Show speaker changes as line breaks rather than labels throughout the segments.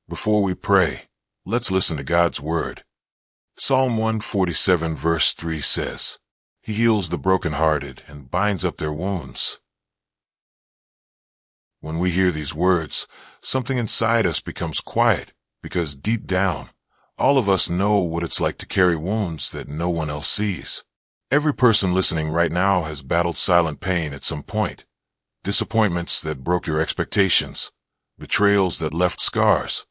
Before we pray, let's listen to God's word. Psalm 147 verse 3 says, "He heals the brokenhearted and binds up their wounds." When we hear these words, something inside us becomes quiet, because deep down, all of us know what it's like to carry wounds that no one else sees. Every person listening right now has battled silent pain at some point. Disappointments that broke your expectations, betrayals that left scars,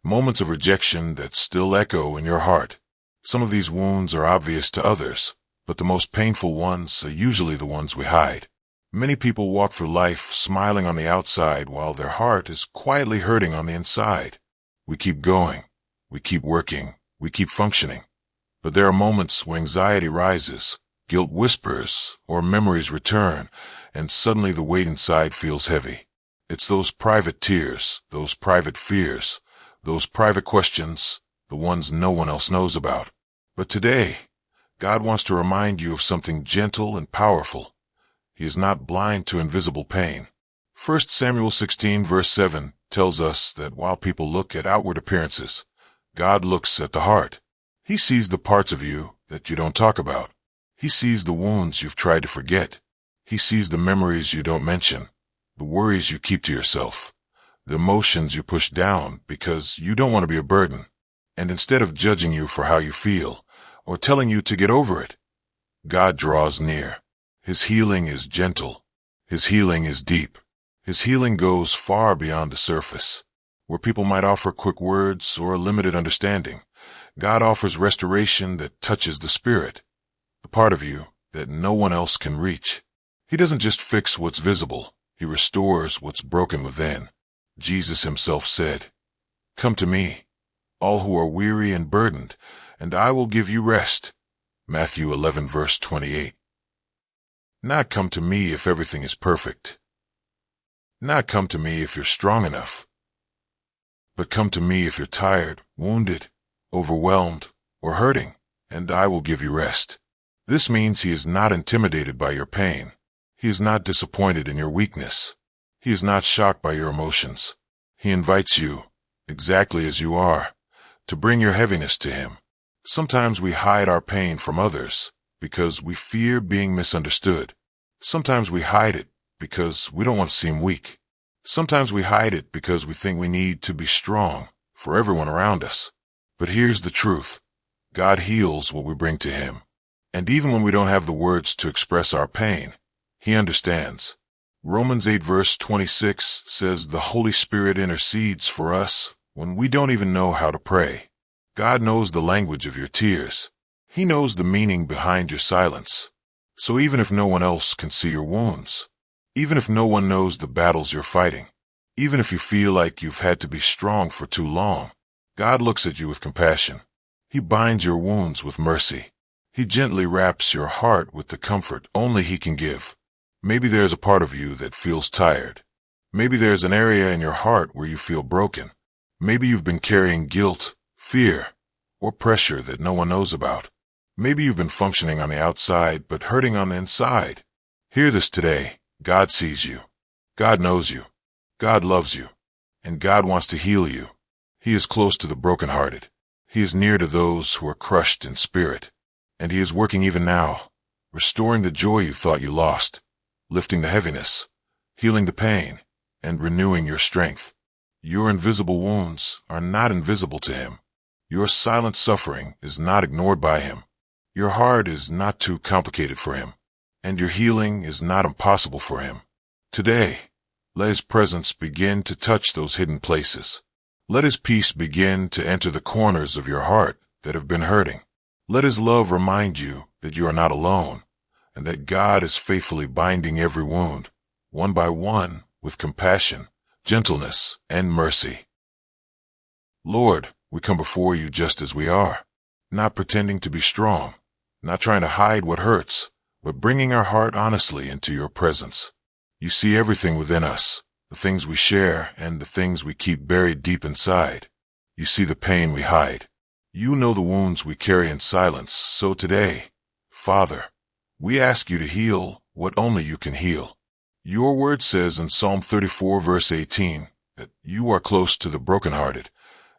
moments of rejection that still echo in your heart. Some of these wounds are obvious to others, but the most painful ones are usually the ones we hide. Many people walk through life smiling on the outside while their heart is quietly hurting on the inside. We keep going, we keep working, we keep functioning. But there are moments when anxiety rises, guilt whispers, or memories return, and suddenly the weight inside feels heavy. It's those private tears, those private fears, those private questions, the ones no one else knows about. But today, God wants to remind you of something gentle and powerful. He is not blind to invisible pain. 1 Samuel 16 verse 7 tells us that while people look at outward appearances, God looks at the heart. He sees the parts of you that you don't talk about. He sees the wounds you've tried to forget. He sees the memories you don't mention, the worries you keep to yourself, the emotions you push down because you don't want to be a burden. And instead of judging you for how you feel, or telling you to get over it, God draws near. His healing is gentle. His healing is deep. His healing goes far beyond the surface. Where people might offer quick words or a limited understanding, God offers restoration that touches the spirit, the part of you that no one else can reach. He doesn't just fix what's visible. He restores what's broken within. Jesus himself said, "Come to me, all who are weary and burdened, and I will give you rest." Matthew 11 verse 28. Not come to me if everything is perfect. Not come to me if you're strong enough. But come to me if you're tired, wounded, overwhelmed, or hurting, and I will give you rest. This means he is not intimidated by your pain. He is not disappointed in your weakness. He is not shocked by your emotions. He invites you, exactly as you are, to bring your heaviness to him. Sometimes we hide our pain from others because we fear being misunderstood. Sometimes we hide it because we don't want to seem weak. Sometimes we hide it because we think we need to be strong for everyone around us. But here's the truth. God heals what we bring to him. And even when we don't have the words to express our pain, he understands. Romans 8 verse 26 says the Holy Spirit intercedes for us when we don't even know how to pray. God knows the language of your tears. He knows the meaning behind your silence. So even if no one else can see your wounds, even if no one knows the battles you're fighting, even if you feel like you've had to be strong for too long, God looks at you with compassion. He binds your wounds with mercy. He gently wraps your heart with the comfort only he can give. Maybe there's a part of you that feels tired. Maybe there's an area in your heart where you feel broken. Maybe you've been carrying guilt, fear, or pressure that no one knows about. Maybe you've been functioning on the outside but hurting on the inside. Hear this today. God sees you. God knows you. God loves you. And God wants to heal you. He is close to the brokenhearted. He is near to those who are crushed in spirit. And he is working even now, restoring the joy you thought you lost, lifting the heaviness, healing the pain, and renewing your strength. Your invisible wounds are not invisible to him. Your silent suffering is not ignored by him. Your heart is not too complicated for him, and your healing is not impossible for him. Today, let his presence begin to touch those hidden places. Let his peace begin to enter the corners of your heart that have been hurting. Let his love remind you that you are not alone, and that God is faithfully binding every wound, one by one, with compassion, gentleness, and mercy. Lord, we come before you just as we are, not pretending to be strong, not trying to hide what hurts, but bringing our heart honestly into your presence. You see everything within us, the things we share and the things we keep buried deep inside. You see the pain we hide. You know the wounds we carry in silence. So today, Father, we ask you to heal what only you can heal. Your word says in Psalm 34 verse 18 that you are close to the brokenhearted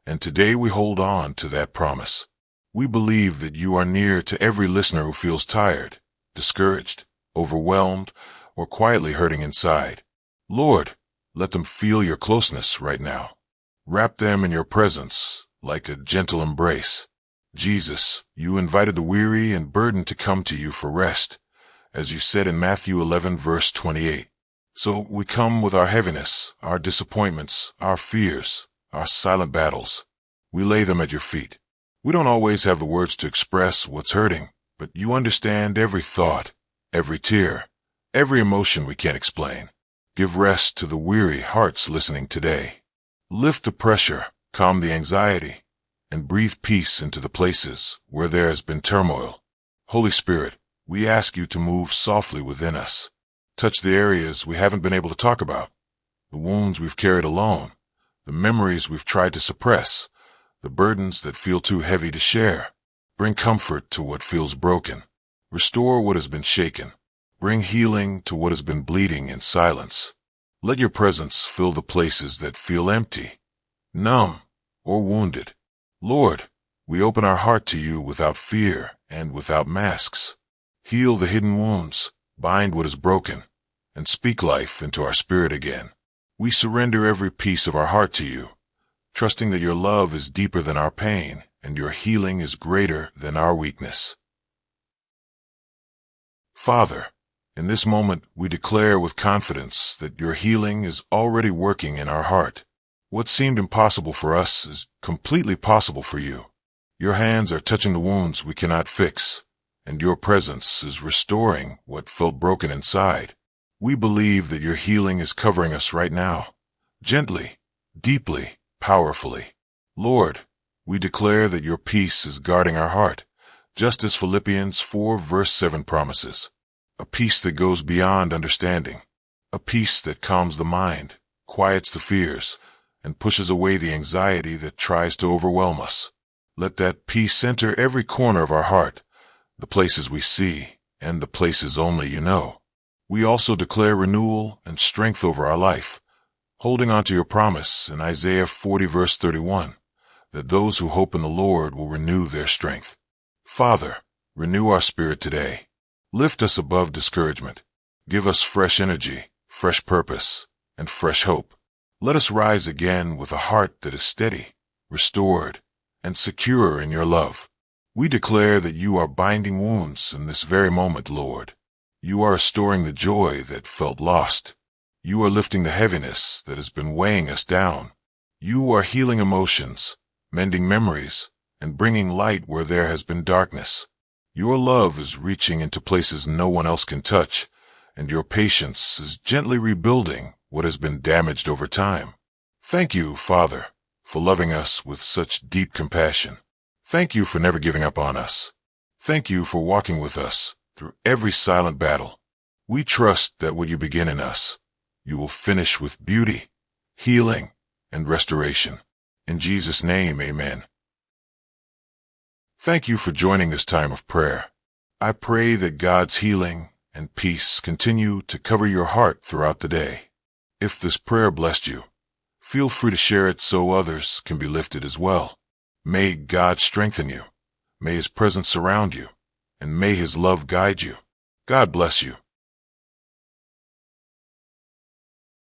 And today we hold on to that promise. We believe that you are near to every listener who feels tired, discouraged, overwhelmed, or quietly hurting inside. Lord, let them feel your closeness right now. Wrap them in your presence like a gentle embrace. Jesus, you invited the weary and burdened to come to you for rest, as you said in Matthew 11, verse 28. So we come with our heaviness, our disappointments, our fears, our silent battles. We lay them at your feet. We don't always have the words to express what's hurting, but you understand every thought, every tear, every emotion we can't explain. Give rest to the weary hearts listening today. Lift the pressure, calm the anxiety, and breathe peace into the places where there has been turmoil. Holy Spirit, we ask you to move softly within us. Touch the areas we haven't been able to talk about, the wounds we've carried alone, the memories we've tried to suppress, the burdens that feel too heavy to share. Bring comfort to what feels broken. Restore what has been shaken. Bring healing to what has been bleeding in silence. Let your presence fill the places that feel empty, numb, or wounded. Lord, we open our heart to you without fear and without masks. Heal the hidden wounds, bind what is broken, and speak life into our spirit again. We surrender every piece of our heart to you, trusting that your love is deeper than our pain and your healing is greater than our weakness. Father, in this moment we declare with confidence that your healing is already working in our heart. What seemed impossible for us is completely possible for you. Your hands are touching the wounds we cannot fix, and your presence is restoring what felt broken inside. We believe that your healing is covering us right now, gently, deeply, powerfully. Lord, we declare that your peace is guarding our heart, just as Philippians 4 verse 7 promises. A peace that goes beyond understanding, a peace that calms the mind, quiets the fears, and pushes away the anxiety that tries to overwhelm us. Let that peace enter every corner of our heart, the places we see, and the places only you know. We also declare renewal and strength over our life, holding on to your promise in Isaiah 40 verse 31, that those who hope in the Lord will renew their strength. Father, renew our spirit today. Lift us above discouragement. Give us fresh energy, fresh purpose, and fresh hope. Let us rise again with a heart that is steady, restored, and secure in your love. We declare that you are binding wounds in this very moment, Lord. You are restoring the joy that felt lost. You are lifting the heaviness that has been weighing us down. You are healing emotions, mending memories, and bringing light where there has been darkness. Your love is reaching into places no one else can touch, and your patience is gently rebuilding what has been damaged over time. Thank you, Father, for loving us with such deep compassion. Thank you for never giving up on us. Thank you for walking with us through every silent battle. We trust that what you begin in us, you will finish with beauty, healing, and restoration. In Jesus' name, amen. Thank you for joining this time of prayer. I pray that God's healing and peace continue to cover your heart throughout the day. If this prayer blessed you, feel free to share it so others can be lifted as well. May God strengthen you. May His presence surround you, and may His love guide you. God bless you.